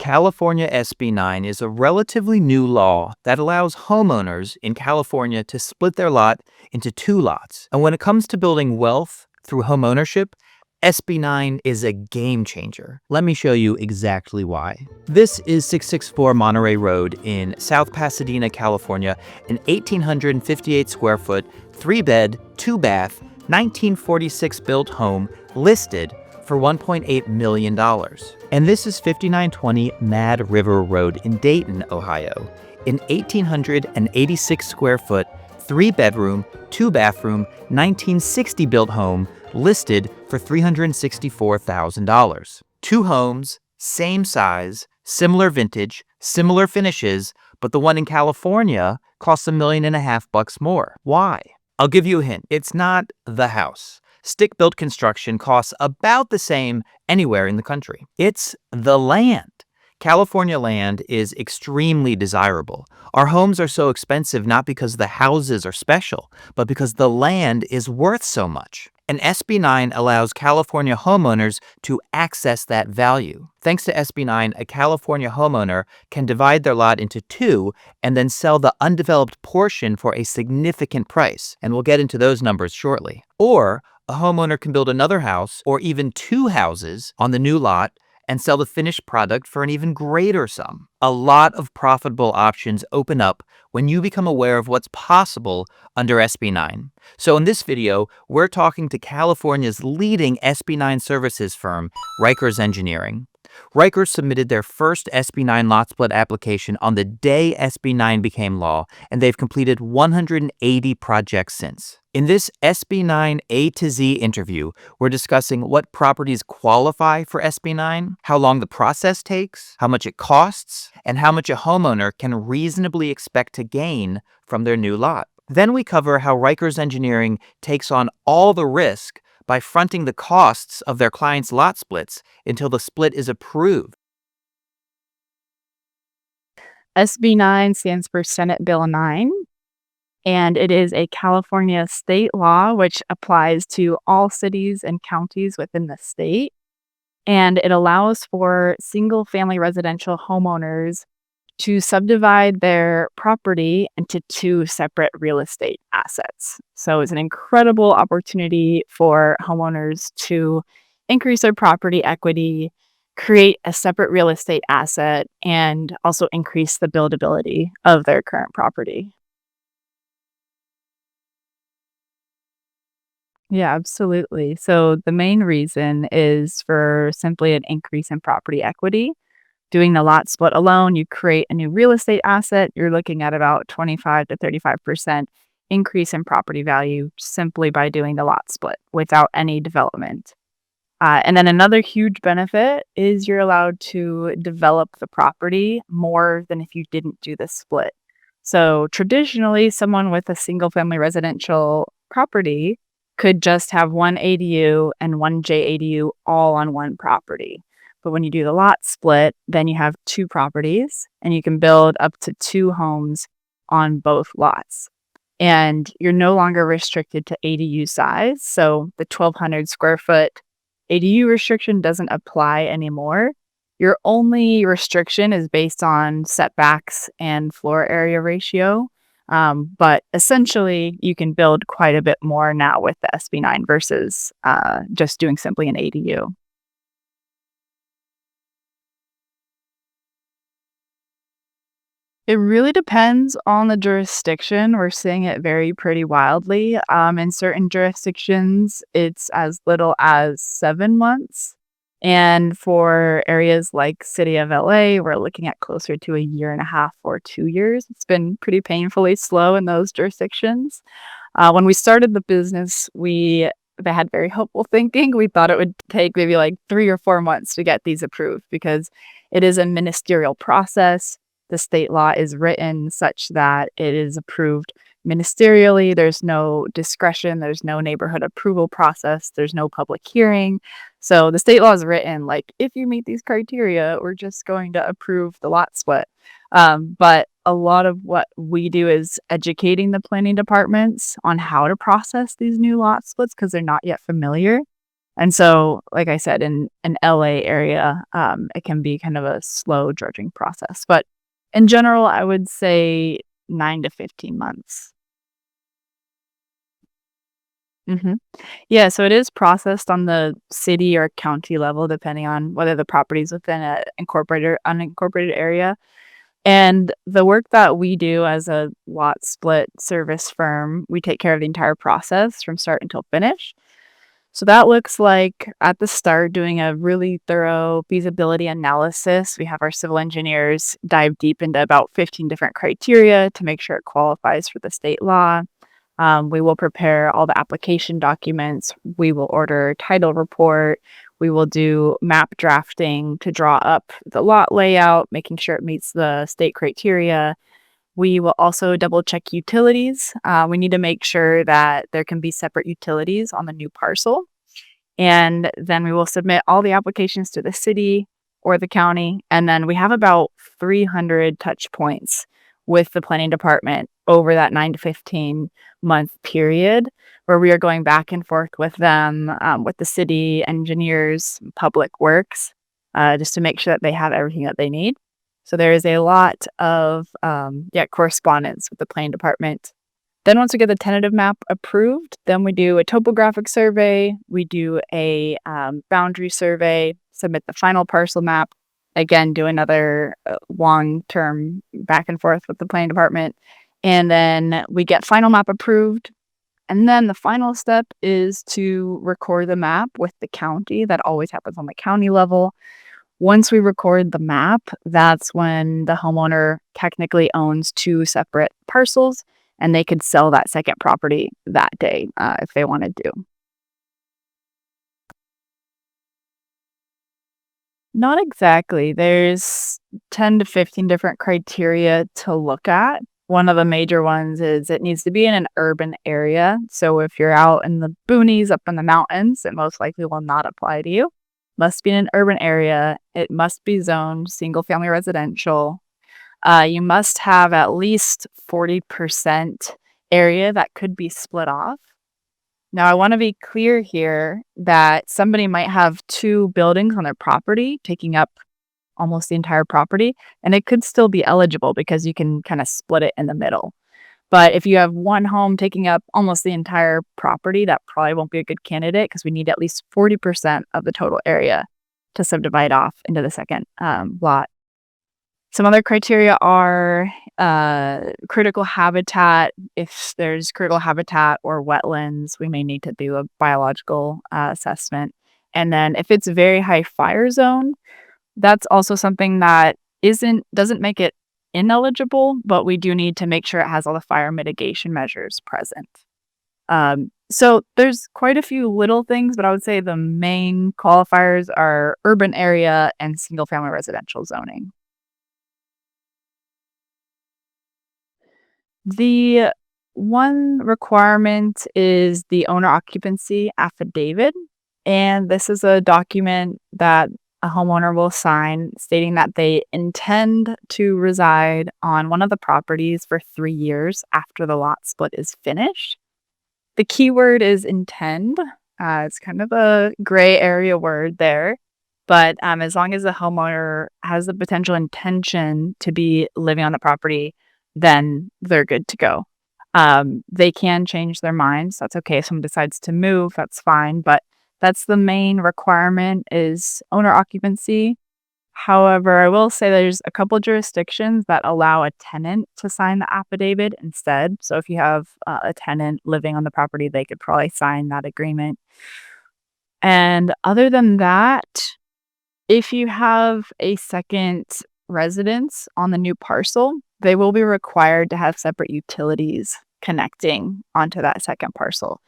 California SB9 is a relatively new law that allows homeowners in California to split their lot into two lots. And when it comes to building wealth through homeownership, SB9 is a game changer. Let me show you exactly why. This is 664 Monterey Road in South Pasadena, California, an 1,858 square foot, 3-bed, 2-bath, 1946 built home listed for $1.8 million. And this is 5920 Mad River Road in Dayton, Ohio, an 1,886 square foot, 3-bedroom, 2-bathroom, 1960 built home listed for $364,000. Two homes, same size, similar vintage, similar finishes, but the one in California costs $1.5 million more. Why? I'll give you a hint. It's not the house. Stick-built construction costs about the same anywhere in the country. It's the land. California land is extremely desirable. Our homes are so expensive not because the houses are special, but because the land is worth so much. And SB9 allows California homeowners to access that value. Thanks to SB9, a California homeowner can divide their lot into two and then sell the undeveloped portion for a significant price. And we'll get into those numbers shortly. Or a homeowner can build another house or even two houses on the new lot and sell the finished product for an even greater sum. A lot of profitable options open up when you become aware of what's possible under SB9. So in this video, we're talking to California's leading SB9 services firm, Riker's Engineering. Riker submitted their first SB9 lot split application on the day SB9 became law, and they've completed 180 projects since. In this SB9 A to Z interview, we're discussing what properties qualify for SB9, how long the process takes, how much it costs, and how much a homeowner can reasonably expect to gain from their new lot. Then we cover how Riker's Engineering takes on all the risk by fronting the costs of their clients' lot splits until the split is approved. SB9 stands for Senate Bill 9, and it is a California state law which applies to all cities and counties within the state. And it allows for single-family residential homeowners to subdivide their property into two separate real estate assets. So it's an incredible opportunity for homeowners to increase their property equity, create a separate real estate asset, and also increase the buildability of their current property. Yeah, absolutely. So the main reason is for simply an increase in property equity. Doing the lot split alone, you create a new real estate asset. You're looking at about 25 to 35% increase in property value simply by doing the lot split without any development. And then another huge benefit is you're allowed to develop the property more than if you didn't do the split. So traditionally, someone with a single family residential property could just have one ADU and one JADU all on one property. But when you do the lot split, then you have two properties and you can build up to two homes on both lots. And you're no longer restricted to ADU size. So the 1,200 square foot ADU restriction doesn't apply anymore. Your only restriction is based on setbacks and floor area ratio. But essentially, you can build quite a bit more now with the SB9 versus just doing simply an ADU. It really depends on the jurisdiction. We're seeing it vary pretty wildly. In certain jurisdictions, it's as little as 7 months. And for areas like City of LA, we're looking at closer to 1.5 years or 2 years. It's been pretty painfully slow in those jurisdictions. When we started the business, we had very hopeful thinking. We thought it would take maybe like 3 or 4 months to get these approved because it is a ministerial process. The state law is written such that it is approved ministerially. There's no discretion. There's no neighborhood approval process. There's no public hearing. So the state law is written like, if you meet these criteria, we're just going to approve the lot split. But a lot of what we do is educating the planning departments on how to process these new lot splits because they're not yet familiar. And so, like I said, in an LA area, it can be kind of a slow dredging process. But in general, I would say 9 to 15 months. Mhm. Yeah, so it is processed on the city or county level, depending on whether the property is within a incorporated or unincorporated area. And the work that we do as a lot split service firm, we take care of the entire process from start until finish. So that looks like at the start doing a really thorough feasibility analysis. We have our civil engineers dive deep into about 15 different criteria to make sure it qualifies for the state law. We will prepare all the application documents. We will order title report. We will do map drafting to draw up the lot layout, making sure it meets the state criteria. We will also double check utilities. We need to make sure that there can be separate utilities on the new parcel. And then we will submit all the applications to the city or the county. And then we have about 300 touch points with the planning department over that 9 to 15-month period where we are going back and forth with them, with the city engineers, public works, just to make sure that they have everything that they need. So there is a lot of correspondence with the planning department. Then once we get the tentative map approved, then we do a topographic survey, we do a boundary survey, submit the final parcel map, again, do another long-term back and forth with the planning department, and then we get final map approved. And then the final step is to record the map with the county. That always happens on the county level. Once we record the map, that's when the homeowner technically owns two separate parcels and they could sell that second property that day if they wanted to. Not exactly. There's 10 to 15 different criteria to look at. One of the major ones is it needs to be in an urban area. So if you're out in the boonies, up in the mountains, it most likely will not apply to you. Must be in an urban area. It must be zoned single family residential. You must have at least 40% area that could be split off. Now, I want to be clear here that somebody might have two buildings on their property taking up almost the entire property, and it could still be eligible because you can kind of split it in the middle. But if you have one home taking up almost the entire property, that probably won't be a good candidate because we need at least 40% of the total area to subdivide off into the second lot. Some other criteria are critical habitat. If there's critical habitat or wetlands, we may need to do a biological assessment. And then if it's a very high fire zone, that's also something that doesn't make it ineligible, but we do need to make sure it has all the fire mitigation measures present. So there's quite a few little things, but I would say the main qualifiers are urban area and single family residential zoning. The one requirement is the owner occupancy affidavit, and this is a document that a homeowner will sign stating that they intend to reside on one of the properties for 3 years after the lot split is finished. The key word is intend. It's kind of a gray area word there, but as long as the homeowner has the potential intention to be living on the property, then they're good to go. They can change their minds. That's okay. If someone decides to move, that's fine. But that's the main requirement is owner occupancy. However, I will say there's a couple jurisdictions that allow a tenant to sign the affidavit instead. So if you have a tenant living on the property, they could probably sign that agreement. And other than that, if you have a second residence on the new parcel, they will be required to have separate utilities connecting onto that second parcel.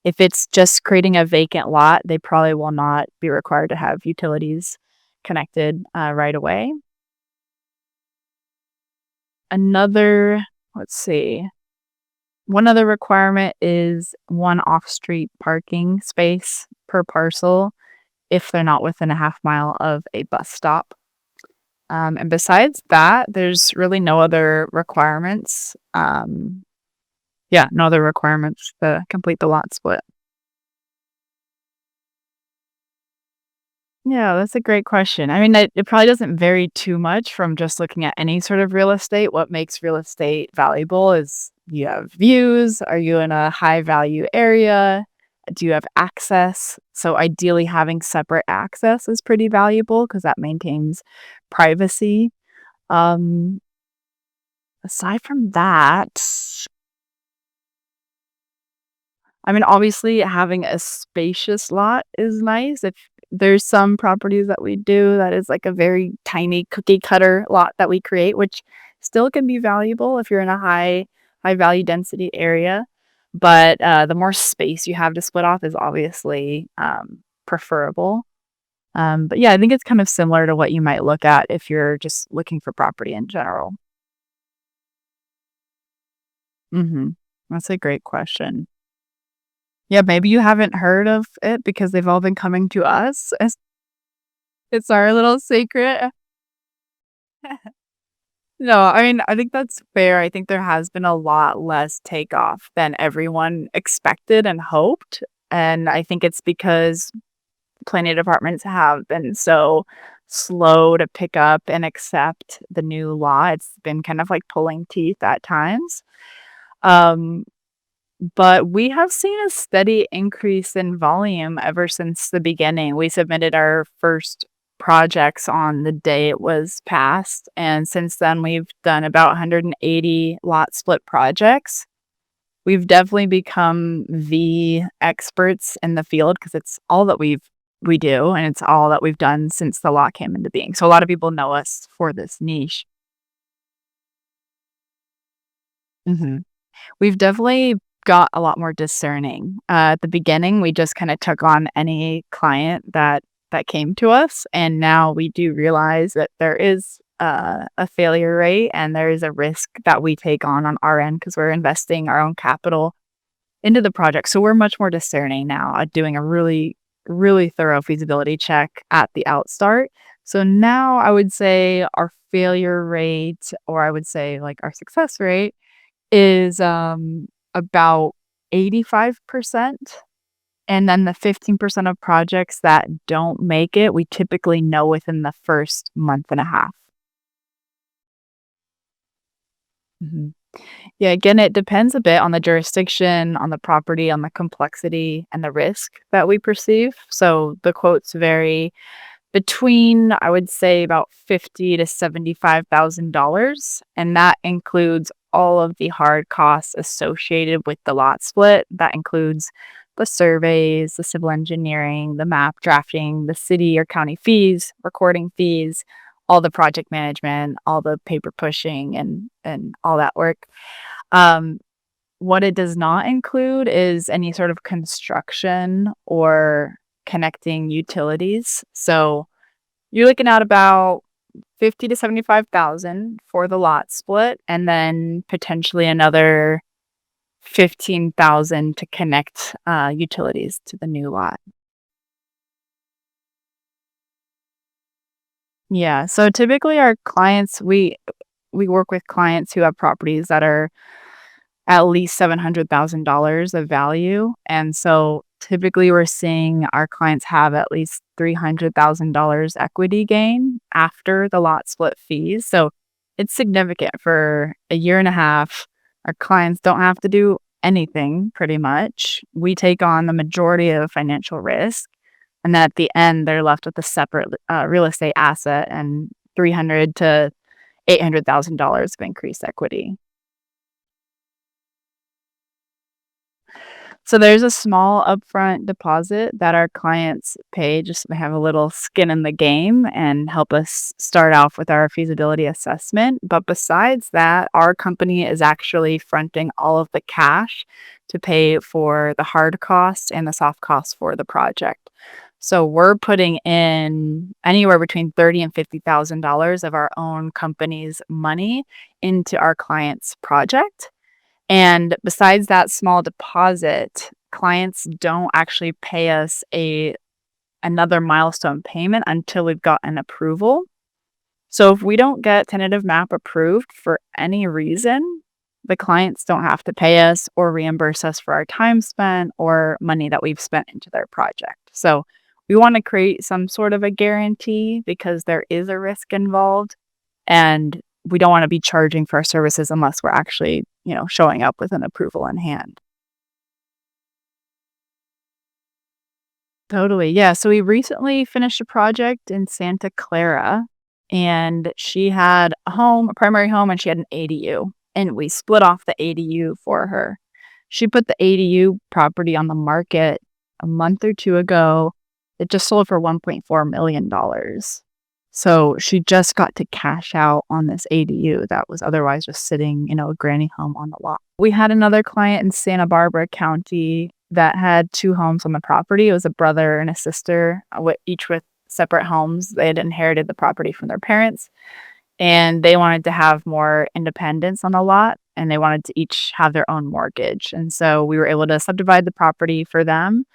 If it's just creating a vacant lot, they probably will not be required to have utilities connected right away. Another, let's see, one other requirement is one off-street parking space per parcel if they're not within a half mile of a bus stop. And besides that, there's really no other requirements. No other requirements to complete the lot split. Yeah, that's a great question. I mean, it probably doesn't vary too much from just looking at any sort of real estate. What makes real estate valuable is you have views. Are you in a high value area? Do you have access? So, ideally, having separate access is pretty valuable because that maintains privacy. Um, Aside from that, I mean, obviously, having a spacious lot is nice. If there's some properties that we do that is like a very tiny cookie cutter lot that we create, which still can be valuable if you're in a high value density area. But the more space you have to split off is obviously preferable. But yeah, I think it's kind of similar to what you might look at if you're just looking for property in general. Hmm. That's a great question. Yeah, maybe you haven't heard of it because they've all been coming to us. It's our little secret. No, I mean, I think that's fair. I think there has been a lot less takeoff than everyone expected and hoped. And I think it's because planning departments have been so slow to pick up and accept the new law. It's been kind of like pulling teeth at times. Um, But we have seen a steady increase in volume ever since the beginning. We submitted our first projects on the day it was passed, and since then, we've done about 180 lot split projects. We've definitely become the experts in the field because it's all that we do, and it's all that we've done since the law came into being. So a lot of people know us for this niche. Mhm. We've definitely got a lot more discerning. At the beginning, we just kinda took on any client that came to us, and now we do realize that there is a failure rate and there is a risk that we take on our end because 'cause we're investing our own capital into the project. So we're much more discerning now at doing a really thorough feasibility check at the outstart. So now I would say our failure rate, or I would say, like, our success rate is, about 85%, and then the 15% of projects that don't make it, we typically know within the first month and a half. Mhm. Yeah, again, it depends a bit on the jurisdiction, on the property, on the complexity, and the risk that we perceive. So the quotes vary between, I would say, about 50 to $75,000, and that includes all of the hard costs associated with the lot split. That includes the surveys, the civil engineering, the map drafting, the city or county fees, recording fees, all the project management, all the paper pushing and all that work. Um, what it does not include is any sort of construction or connecting utilities. So you're looking at about 50 to 75,000 for the lot split, and then potentially another 15,000 to connect, utilities to the new lot. Yeah, so typically our clients we work with clients who have properties that are at least $700,000 of value, and so typically we're seeing our clients have at least $300,000 equity gain after the lot split fees, so it's significant for a year and a half. Our clients don't have to do anything pretty much. We take on the majority of financial risk, and then at the end, they're left with a separate, real estate asset and 300 to $800,000 of increased equity. So there's a small upfront deposit that our clients pay just to have a little skin in the game and help us start off with our feasibility assessment. But besides that, our company is actually fronting all of the cash to pay for the hard costs and the soft costs for the project. So we're putting in anywhere between 30 and $50,000 of our own company's money into our client's project. And besides that small deposit, clients don't actually pay us a another milestone payment until we've gotten approval. So if we don't get tentative map approved for any reason, the clients don't have to pay us or reimburse us for our time spent or money that we've spent into their project. So we wanna create some sort of a guarantee because there is a risk involved, and we don't wanna be charging for our services unless we're actually, showing up with an approval in hand. Totally, yeah, so we recently finished a project in Santa Clara, and she had a primary home, and she had an ADU, and we split off the ADU for her. She put the ADU property on the market a month or 2 ago. It just sold for $1.4 million. So she just got to cash out on this ADU that was otherwise just sitting, a granny home on the lot. We had another client in Santa Barbara County that had 2 homes on the property. It was a brother and a sister, each with separate homes. They had inherited the property from their parents, and they wanted to have more independence on the lot, and they wanted to each have their own mortgage. And so we were able to subdivide the property for them,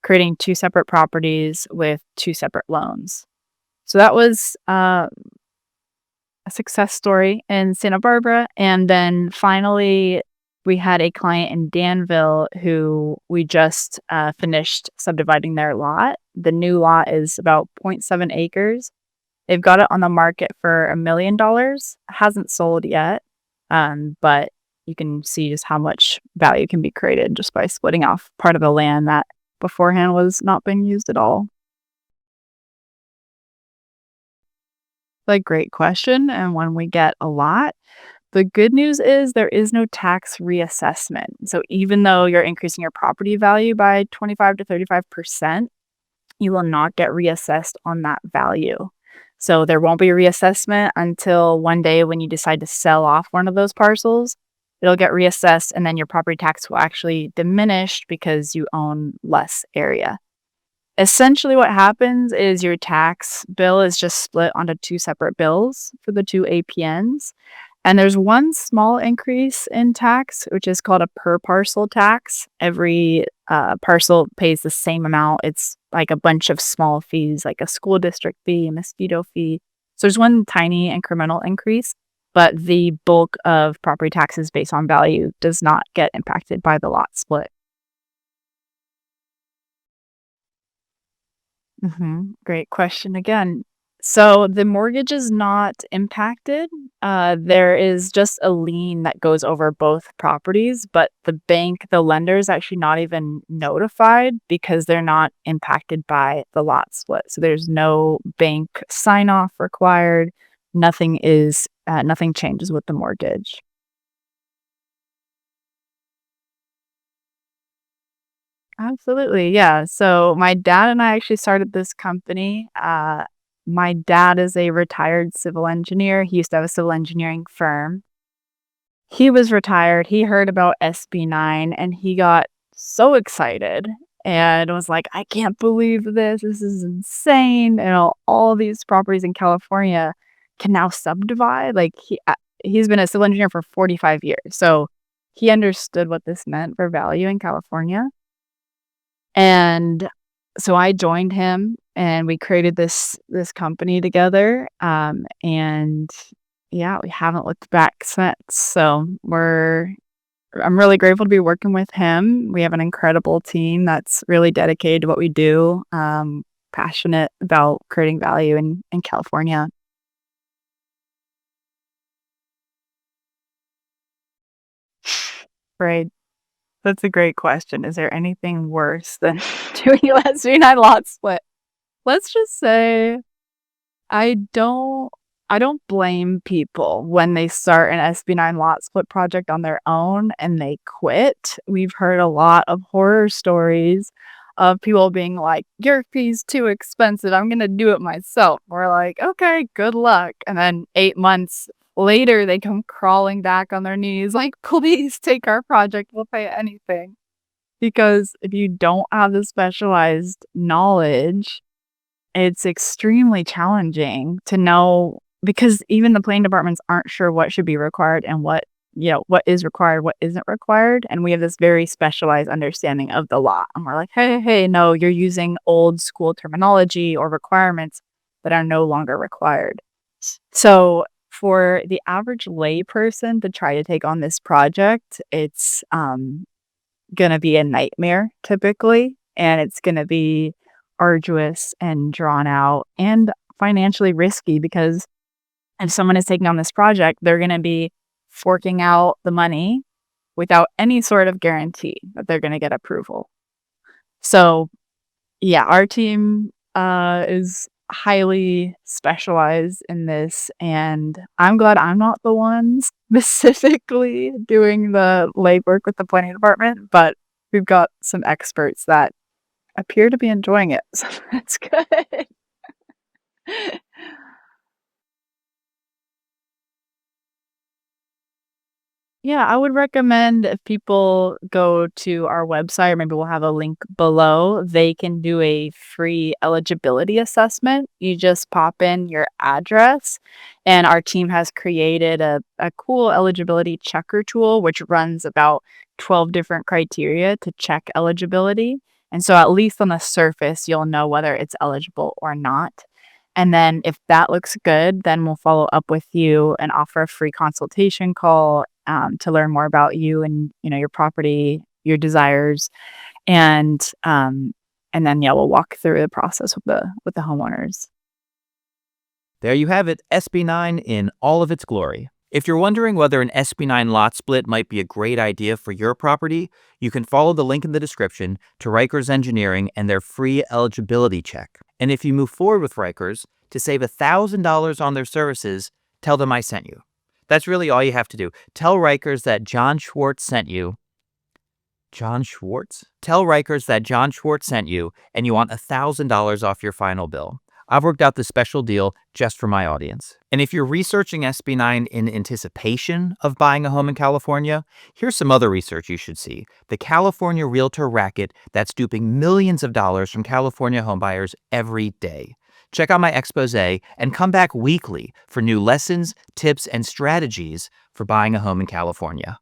creating 2 separate properties with 2 separate loans. So that was a success story in Santa Barbara. And then finally, we had a client in Danville who we just finished subdividing their lot. The new lot is about 0.7 acres. They've got it on the market for $1 million. Hasn't sold yet, but you can see just how much value can be created just by splitting off part of the land that beforehand was not being used at all. A great question, and one we get a lot. The good news is there is no tax reassessment. So even though you're increasing your property value by 25 to 35%, you will not get reassessed on that value. So there won't be a reassessment until one day when you decide to sell off one of those parcels. It'll get reassessed, and then your property tax will actually diminish because you own less area. Essentially, what happens is your tax bill is just split onto 2 separate bills for the 2 APNs, and there's one small increase in tax, which is called a per parcel tax. Every, parcel pays the same amount. It's like a bunch of small fees, like a school district fee, a mosquito fee. So there's one tiny incremental increase, but the bulk of property taxes based on value does not get impacted by the lot split. Great question again. So the mortgage is not impacted. There is just a lien that goes over both properties, but the lender is actually not even notified because they're not impacted by the lot split. So there's no bank sign off required. Nothing changes with the mortgage. Absolutely, yeah. So my dad and I actually started this company. My dad is a retired civil engineer. He used to have a civil engineering firm. He was retired. He heard about SB9 and he got so excited and was like, I can't believe this. This is insane. All these properties in California can now subdivide. He's been a civil engineer for 45 years. So he understood what this meant for value in California. And so I joined him and we created this company together. And yeah, we haven't looked back since. So I'm really grateful to be working with him. We have an incredible team that's really dedicated to what we do, passionate about creating value in California. Right. That's a great question. Is there anything worse than doing a lesbian lot split? Let's just say I don't I don't blame people when they start an SB9 lot split project on their own and they quit. We've heard a lot of horror stories of people being like, "Your fee's too expensive. I'm gonna do it myself." We're like, "Okay, good luck." And then 8 months later, they come crawling back on their knees like, "Please take our project. We'll pay anything." Because if you don't have the specialized knowledge, it's extremely challenging to know because even the planning departments aren't sure what should be required and what is required, what isn't required. And we have this very specialized understanding of the law. And we're like, hey, no, you're using old school terminology or requirements that are no longer required. So for the average layperson to try to take on this project, it's gonna be a nightmare typically, and it's gonna be arduous and drawn out and financially risky because if someone is taking on this project, they're going to be forking out the money without any sort of guarantee that they're going to get approval. So, yeah, our team is highly specialized in this, and I'm glad I'm not the one specifically doing the legwork with the planning department, but we've got some experts that appear to be enjoying it, so that's good. Yeah, I would recommend if people go to our website, or maybe we'll have a link below, they can do a free eligibility assessment. You just pop in your address, and our team has created a cool eligibility checker tool, which runs about 12 different criteria to check eligibility. And so, at least on the surface, you'll know whether it's eligible or not. And then if that looks good, then we'll follow up with you and offer a free consultation call, to learn more about you and, your property, your desires, and, then, yeah, we'll walk through the process with the homeowners. There you have it, SB9 in all of its glory. If you're wondering whether an SB9 lot split might be a great idea for your property, you can follow the link in the description to Riker's Engineering and their free eligibility check. And if you move forward with Riker's to save $1,000 on their services, tell them I sent you. That's really all you have to do. Tell Riker's that John Schwartz sent you. John Schwartz? Tell Riker's that John Schwartz sent you and you want $1,000 off your final bill. I've worked out this special deal just for my audience. And if you're researching SB9 in anticipation of buying a home in California, here's some other research you should see. The California realtor racket that's duping millions of dollars from California homebuyers every day. Check out my expose and come back weekly for new lessons, tips, and strategies for buying a home in California.